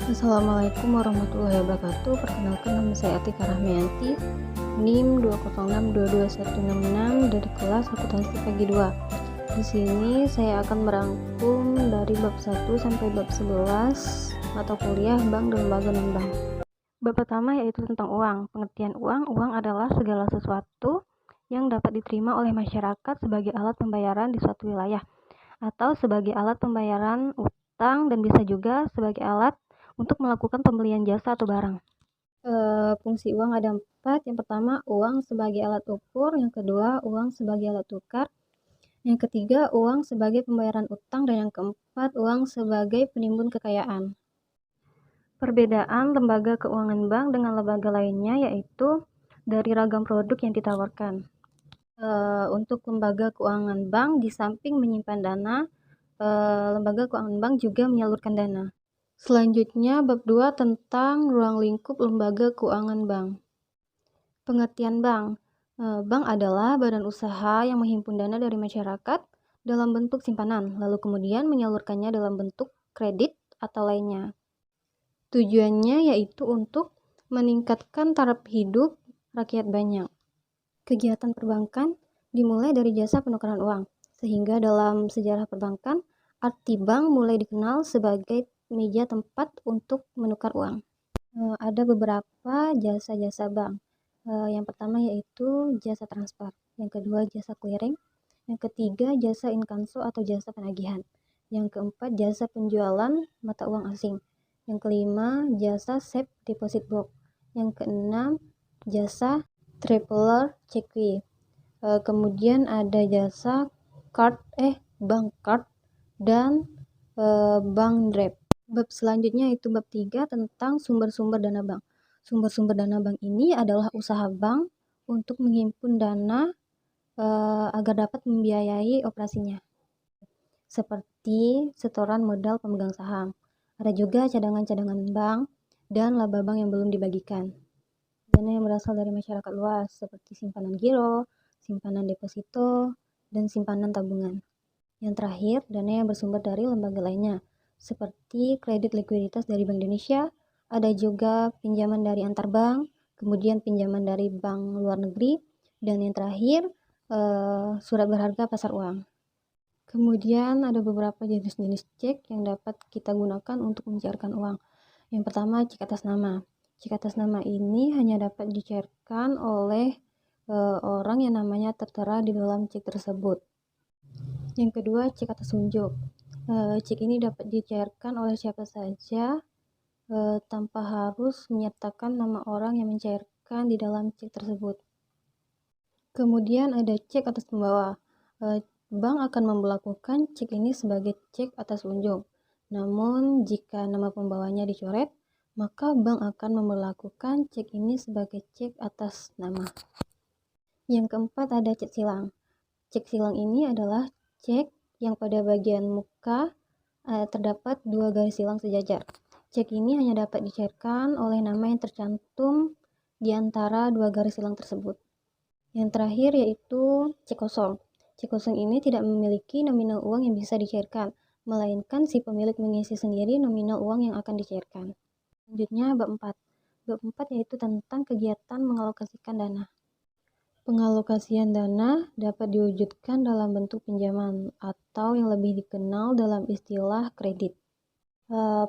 Assalamualaikum warahmatullahi wabarakatuh. Perkenalkan, nama saya Atika Rahmianti, NIM 206222166 dari kelas akuntansi pagi 2. Di sini saya akan merangkum dari bab 1 sampai bab 11 mata kuliah bank dan lembaga non-bank. Bab pertama yaitu tentang uang. Pengertian uang. Uang adalah segala sesuatu yang dapat diterima oleh masyarakat sebagai alat pembayaran di suatu wilayah, atau sebagai alat pembayaran utang, dan bisa juga sebagai alat untuk melakukan pembelian jasa atau barang. Fungsi uang ada 4. Yang pertama, uang sebagai alat ukur. Yang kedua, uang sebagai alat tukar. Yang ketiga, uang sebagai pembayaran utang. Dan yang keempat, uang sebagai penimbun kekayaan. Perbedaan lembaga keuangan bank dengan lembaga lainnya yaitu dari ragam produk yang ditawarkan. Untuk lembaga keuangan bank, di samping menyimpan dana, lembaga keuangan bank juga menyalurkan dana. Selanjutnya, bab 2 tentang ruang lingkup lembaga keuangan bank. Pengertian bank. Bank adalah badan usaha yang menghimpun dana dari masyarakat dalam bentuk simpanan, lalu kemudian menyalurkannya dalam bentuk kredit atau lainnya. Tujuannya yaitu untuk meningkatkan taraf hidup rakyat banyak. Kegiatan perbankan dimulai dari jasa penukaran uang, sehingga dalam sejarah perbankan, arti bank mulai dikenal sebagai meja tempat untuk menukar uang. Ada beberapa jasa-jasa bank. Yang pertama yaitu jasa transfer, yang kedua jasa clearing, yang ketiga jasa inkasso atau jasa penagihan, yang keempat jasa penjualan mata uang asing, yang kelima jasa safe deposit box, yang keenam jasa traveler check. Kemudian ada jasa bank card dan bank draft. Bab selanjutnya itu bab 3 tentang sumber-sumber dana bank. Sumber-sumber dana bank ini adalah usaha bank untuk menghimpun dana agar dapat membiayai operasinya, seperti setoran modal pemegang saham. Ada juga cadangan-cadangan bank dan laba bank yang belum dibagikan. Dana yang berasal dari masyarakat luas seperti simpanan giro, simpanan deposito, dan simpanan tabungan. Yang terakhir, dana yang bersumber dari lembaga lainnya, seperti kredit likuiditas dari Bank Indonesia, ada juga pinjaman dari antar bank, kemudian pinjaman dari bank luar negeri, dan yang terakhir, surat berharga pasar uang. Kemudian ada beberapa jenis-jenis cek yang dapat kita gunakan untuk mencairkan uang. Yang pertama, cek atas nama. Cek atas nama ini hanya dapat dicairkan oleh orang yang namanya tertera di dalam cek tersebut. Yang kedua, cek atas unjuk. Cek ini dapat dicairkan oleh siapa saja tanpa harus menyertakan nama orang yang mencairkan di dalam cek tersebut. Kemudian ada cek atas pembawa. Bank akan memberlakukan cek ini sebagai cek atas unjuk. Namun, jika nama pembawanya dicoret, maka bank akan memberlakukan cek ini sebagai cek atas nama. Yang keempat ada cek silang. Cek silang ini adalah cek yang pada bagian muka terdapat 2 garis silang sejajar. Cek ini hanya dapat dicairkan oleh nama yang tercantum di antara 2 garis silang tersebut. Yang terakhir yaitu cek kosong. Cek kosong ini tidak memiliki nominal uang yang bisa dicairkan, melainkan si pemilik mengisi sendiri nominal uang yang akan dicairkan. Selanjutnya bab 4. Bab 4 yaitu tentang kegiatan mengalokasikan dana. Pengalokasian dana dapat diwujudkan dalam bentuk pinjaman atau yang lebih dikenal dalam istilah kredit.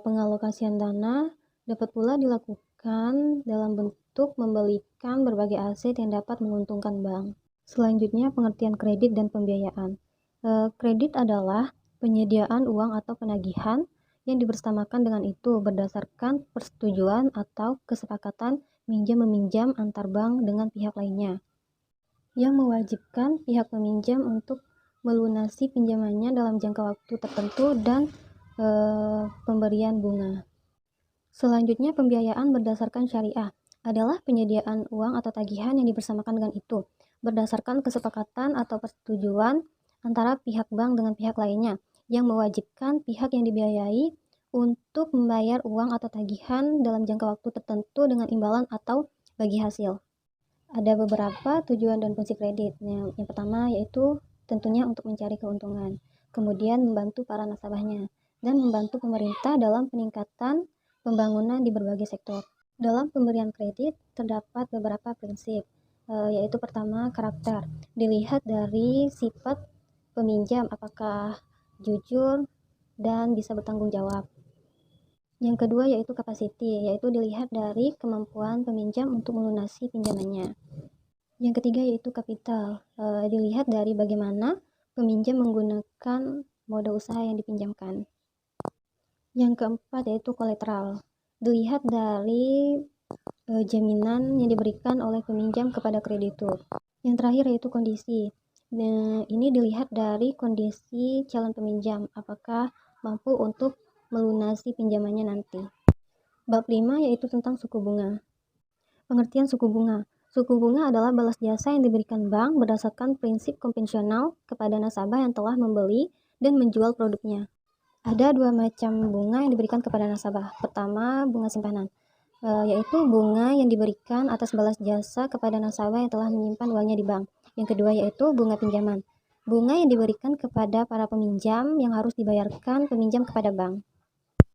Pengalokasian dana dapat pula dilakukan dalam bentuk membelikan berbagai aset yang dapat menguntungkan bank. Selanjutnya, pengertian kredit dan pembiayaan. Kredit adalah penyediaan uang atau penagihan yang dibersamakan dengan itu berdasarkan persetujuan atau kesepakatan minjam-meminjam antar bank dengan pihak lainnya, yang mewajibkan pihak peminjam untuk melunasi pinjamannya dalam jangka waktu tertentu dan pemberian bunga. Selanjutnya, pembiayaan berdasarkan syariah adalah penyediaan uang atau tagihan yang dibersamakan dengan itu berdasarkan kesepakatan atau persetujuan antara pihak bank dengan pihak lainnya, yang mewajibkan pihak yang dibiayai untuk membayar uang atau tagihan dalam jangka waktu tertentu dengan imbalan atau bagi hasil. Ada beberapa tujuan dan fungsi kredit. Yang pertama yaitu tentunya untuk mencari keuntungan, kemudian membantu para nasabahnya, dan membantu pemerintah dalam peningkatan pembangunan di berbagai sektor. Dalam pemberian kredit terdapat beberapa prinsip, yaitu pertama karakter. Dilihat dari sifat peminjam, apakah jujur dan bisa bertanggung jawab. Yang kedua yaitu capacity, yaitu dilihat dari kemampuan peminjam untuk melunasi pinjamannya. Yang ketiga yaitu kapital, dilihat dari bagaimana peminjam menggunakan modal usaha yang dipinjamkan. Yang keempat yaitu kolateral, dilihat dari jaminan yang diberikan oleh peminjam kepada kreditur. Yang terakhir yaitu kondisi. Nah, ini dilihat dari kondisi calon peminjam, apakah mampu untuk melunasi pinjamannya nanti. Bab 5 yaitu tentang suku bunga. Pengertian suku bunga. Suku bunga adalah balas jasa yang diberikan bank berdasarkan prinsip konvensional kepada nasabah yang telah membeli dan menjual produknya. Ada dua macam bunga yang diberikan kepada nasabah. Pertama, bunga simpanan, yaitu bunga yang diberikan atas balas jasa kepada nasabah yang telah menyimpan uangnya di bank. Yang kedua yaitu bunga pinjaman, bunga yang diberikan kepada para peminjam yang harus dibayarkan peminjam kepada bank.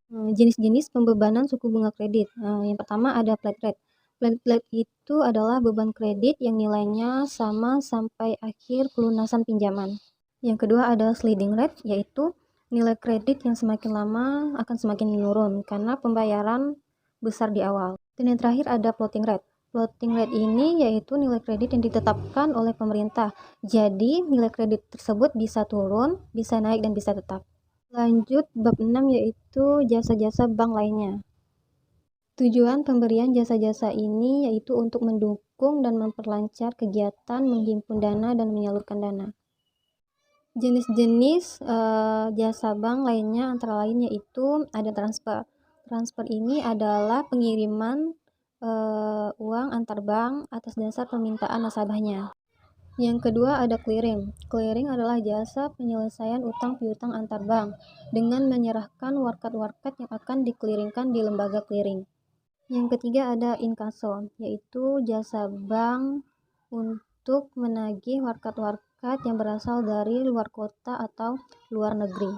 Jenis-jenis pembebanan suku bunga kredit. Yang pertama ada flat rate. Flat rate itu adalah beban kredit yang nilainya sama sampai akhir pelunasan pinjaman. Yang kedua ada sliding rate, yaitu nilai kredit yang semakin lama akan semakin menurun karena pembayaran besar di awal. Dan yang terakhir ada floating rate. Floating rate ini yaitu nilai kredit yang ditetapkan oleh pemerintah. Jadi nilai kredit tersebut bisa turun, bisa naik, dan bisa tetap. Lanjut bab 6 yaitu jasa-jasa bank lainnya. Tujuan pemberian jasa-jasa ini yaitu untuk mendukung dan memperlancar kegiatan menghimpun dana dan menyalurkan dana. Jenis-jenis jasa bank lainnya antara lain yaitu ada transfer. Transfer ini adalah pengiriman uang antar bank atas dasar permintaan nasabahnya. Yang kedua ada clearing. Clearing adalah jasa penyelesaian utang piutang antar bank dengan menyerahkan warkat-warkat yang akan dikliringkan di lembaga clearing. Yang ketiga ada inkasso, yaitu jasa bank untuk menagih warkat-warkat yang berasal dari luar kota atau luar negeri.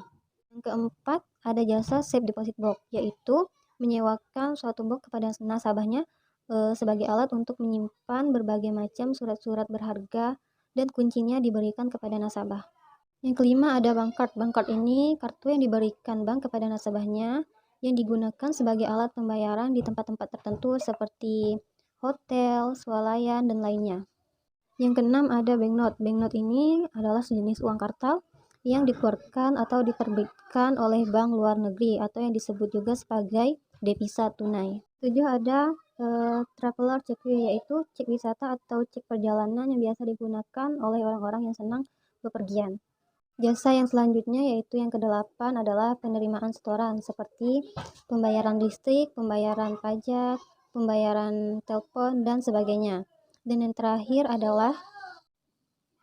Yang keempat ada jasa safe deposit box, yaitu menyewakan suatu box kepada nasabahnya sebagai alat untuk menyimpan berbagai macam surat-surat berharga dan kuncinya diberikan kepada nasabah. Yang kelima ada bank card. Bank card ini kartu yang diberikan bank kepada nasabahnya yang digunakan sebagai alat pembayaran di tempat-tempat tertentu seperti hotel, swalayan, dan lainnya. Yang keenam ada banknote. Banknote ini adalah sejenis uang kartal yang dikeluarkan atau diterbitkan oleh bank luar negeri atau yang disebut juga sebagai devisa tunai. 7 ada traveler check, yaitu cek wisata atau cek perjalanan yang biasa digunakan oleh orang-orang yang senang bepergian. Jasa yang selanjutnya yaitu yang ke-8 adalah penerimaan setoran seperti pembayaran listrik, pembayaran pajak, pembayaran telepon, dan sebagainya. Dan yang terakhir adalah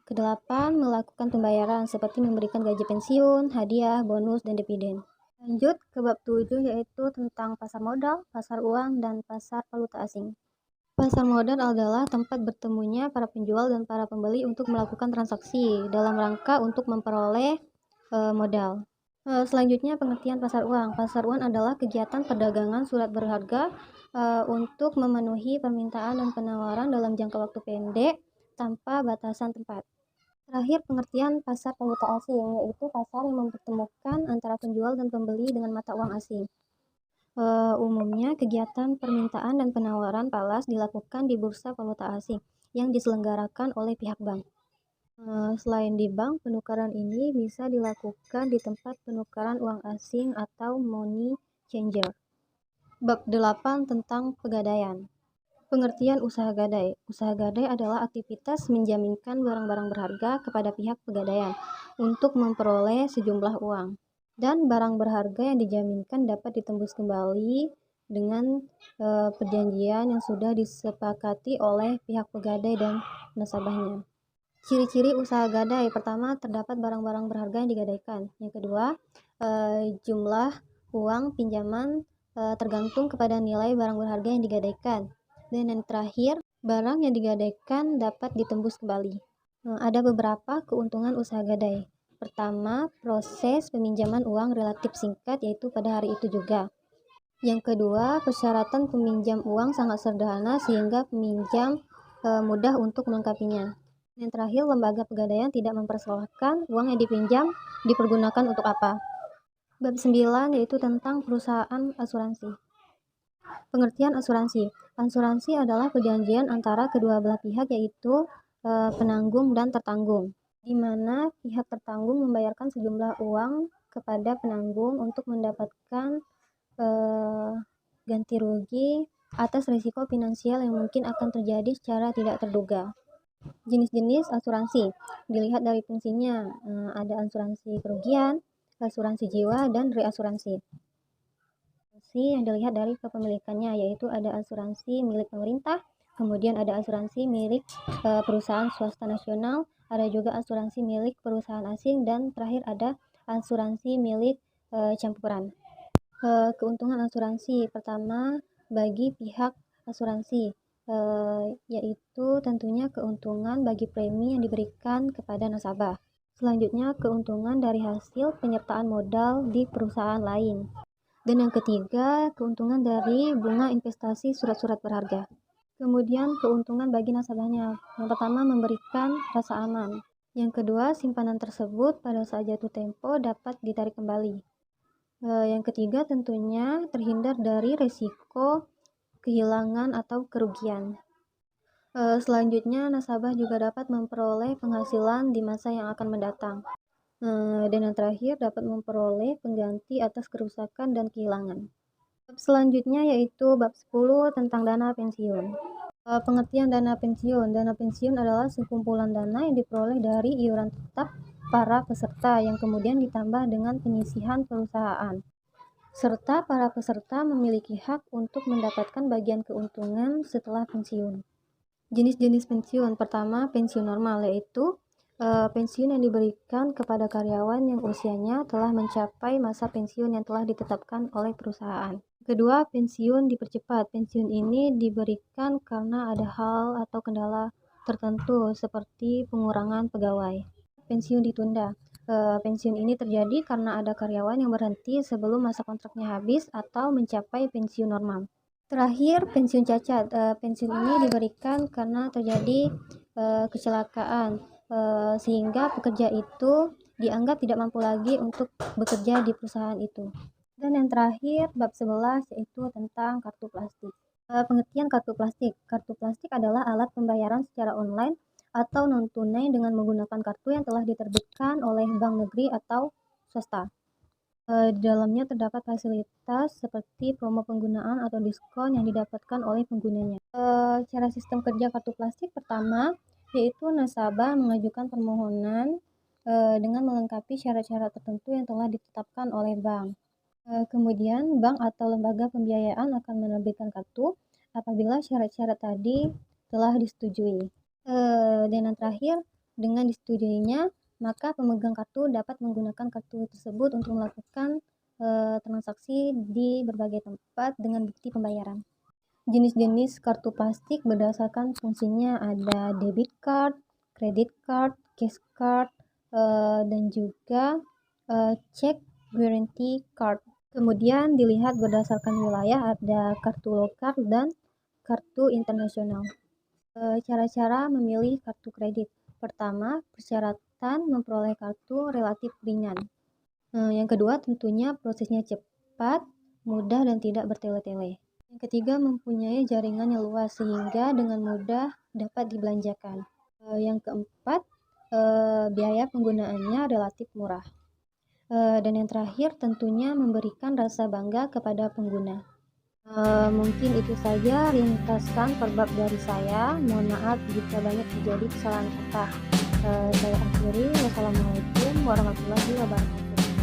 ke-8 melakukan pembayaran seperti memberikan gaji pensiun, hadiah, bonus, dan dividen. Lanjut ke bab 7 yaitu tentang pasar modal, pasar uang, dan pasar valuta asing. Pasar modal adalah tempat bertemunya para penjual dan para pembeli untuk melakukan transaksi dalam rangka untuk memperoleh modal. Selanjutnya pengertian pasar uang. Pasar uang adalah kegiatan perdagangan surat berharga untuk memenuhi permintaan dan penawaran dalam jangka waktu pendek tanpa batasan tempat. Terakhir pengertian pasar valuta asing, yaitu pasar yang mempertemukan antara penjual dan pembeli dengan mata uang asing. Umumnya kegiatan permintaan dan penawaran falas dilakukan di bursa valuta asing yang diselenggarakan oleh pihak bank. Selain di bank, penukaran ini bisa dilakukan di tempat penukaran uang asing atau money changer. Bab 8 tentang pegadaian. Pengertian usaha gadai. Usaha gadai adalah aktivitas menjaminkan barang-barang berharga kepada pihak pegadaian untuk memperoleh sejumlah uang. Dan barang berharga yang dijaminkan dapat ditembus kembali dengan perjanjian yang sudah disepakati oleh pihak pegadai dan nasabahnya. Ciri-ciri usaha gadai. Pertama, terdapat barang-barang berharga yang digadaikan. Yang kedua, jumlah uang pinjaman tergantung kepada nilai barang berharga yang digadaikan. Dan yang terakhir, barang yang digadaikan dapat ditembus kembali. Ada beberapa keuntungan usaha gadai. Pertama, proses peminjaman uang relatif singkat, yaitu pada hari itu juga. Yang kedua, persyaratan peminjam uang sangat sederhana sehingga peminjam mudah untuk melengkapinya. Yang terakhir, lembaga pegadaian tidak mempersoalkan uang yang dipinjam dipergunakan untuk apa. Bab 9 yaitu tentang perusahaan asuransi. Pengertian asuransi. Asuransi adalah perjanjian antara kedua belah pihak yaitu penanggung dan tertanggung, di mana pihak tertanggung membayarkan sejumlah uang kepada penanggung untuk mendapatkan ganti rugi atas risiko finansial yang mungkin akan terjadi secara tidak terduga. Jenis-jenis asuransi dilihat dari fungsinya, ada asuransi kerugian, asuransi jiwa, dan reasuransi. Asuransi yang dilihat dari kepemilikannya yaitu ada asuransi milik pemerintah, kemudian ada asuransi milik perusahaan swasta nasional, ada juga asuransi milik perusahaan asing, dan terakhir ada asuransi milik campuran. Keuntungan asuransi pertama bagi pihak asuransi yaitu tentunya keuntungan bagi premi yang diberikan kepada nasabah. Selanjutnya keuntungan dari hasil penyertaan modal di perusahaan lain. Dan yang ketiga keuntungan dari bunga investasi surat-surat berharga. Kemudian keuntungan bagi nasabahnya. Yang pertama memberikan rasa aman. Yang kedua simpanan tersebut pada saat jatuh tempo dapat ditarik kembali. Yang ketiga tentunya terhindar dari risiko kehilangan atau kerugian. Selanjutnya nasabah juga dapat memperoleh penghasilan di masa yang akan mendatang. Dan yang terakhir dapat memperoleh pengganti atas kerusakan dan kehilangan. Bab selanjutnya yaitu bab 10 tentang dana pensiun. Pengertian dana pensiun. Dana pensiun adalah sekumpulan dana yang diperoleh dari iuran tetap para peserta yang kemudian ditambah dengan penyisihan perusahaan. Serta para peserta memiliki hak untuk mendapatkan bagian keuntungan setelah pensiun. Jenis-jenis pensiun. Pertama, pensiun normal yaitu pensiun yang diberikan kepada karyawan yang usianya telah mencapai masa pensiun yang telah ditetapkan oleh perusahaan. Kedua, pensiun dipercepat. Pensiun ini diberikan karena ada hal atau kendala tertentu seperti pengurangan pegawai. Pensiun ditunda. Pensiun ini terjadi karena ada karyawan yang berhenti sebelum masa kontraknya habis atau mencapai pensiun normal. Terakhir, pensiun cacat. Pensiun ini diberikan karena terjadi kecelakaan sehingga pekerja itu dianggap tidak mampu lagi untuk bekerja di perusahaan itu. Dan yang terakhir, bab 11 yaitu tentang kartu plastik. Pengertian kartu plastik. Kartu plastik adalah alat pembayaran secara online atau non-tunai dengan menggunakan kartu yang telah diterbitkan oleh bank negeri atau swasta. Di dalamnya terdapat fasilitas seperti promo penggunaan atau diskon yang didapatkan oleh penggunanya. Cara sistem kerja kartu plastik pertama yaitu nasabah mengajukan permohonan dengan melengkapi syarat-syarat tertentu yang telah ditetapkan oleh bank. Kemudian bank atau lembaga pembiayaan akan menerbitkan kartu apabila syarat-syarat tadi telah disetujui. Dan yang terakhir, dengan disetujuinya, maka pemegang kartu dapat menggunakan kartu tersebut untuk melakukan transaksi di berbagai tempat dengan bukti pembayaran. Jenis-jenis kartu plastik berdasarkan fungsinya ada debit card, credit card, cash card, dan juga check guarantee card. Kemudian dilihat berdasarkan wilayah ada kartu lokal dan kartu internasional. Cara-cara memilih kartu kredit. Pertama, persyaratan memperoleh kartu relatif ringan. Yang kedua, tentunya prosesnya cepat, mudah, dan tidak bertele-tele. Yang ketiga, mempunyai jaringan yang luas sehingga dengan mudah dapat dibelanjakan. Yang keempat, biaya penggunaannya relatif murah. Dan yang terakhir, tentunya memberikan rasa bangga kepada pengguna. Mungkin itu saja ringkasan perbab dari saya. Mohon maaf jika banyak terjadi kesalahan kata. Saya akhiri. Wassalamualaikum warahmatullahi wabarakatuh.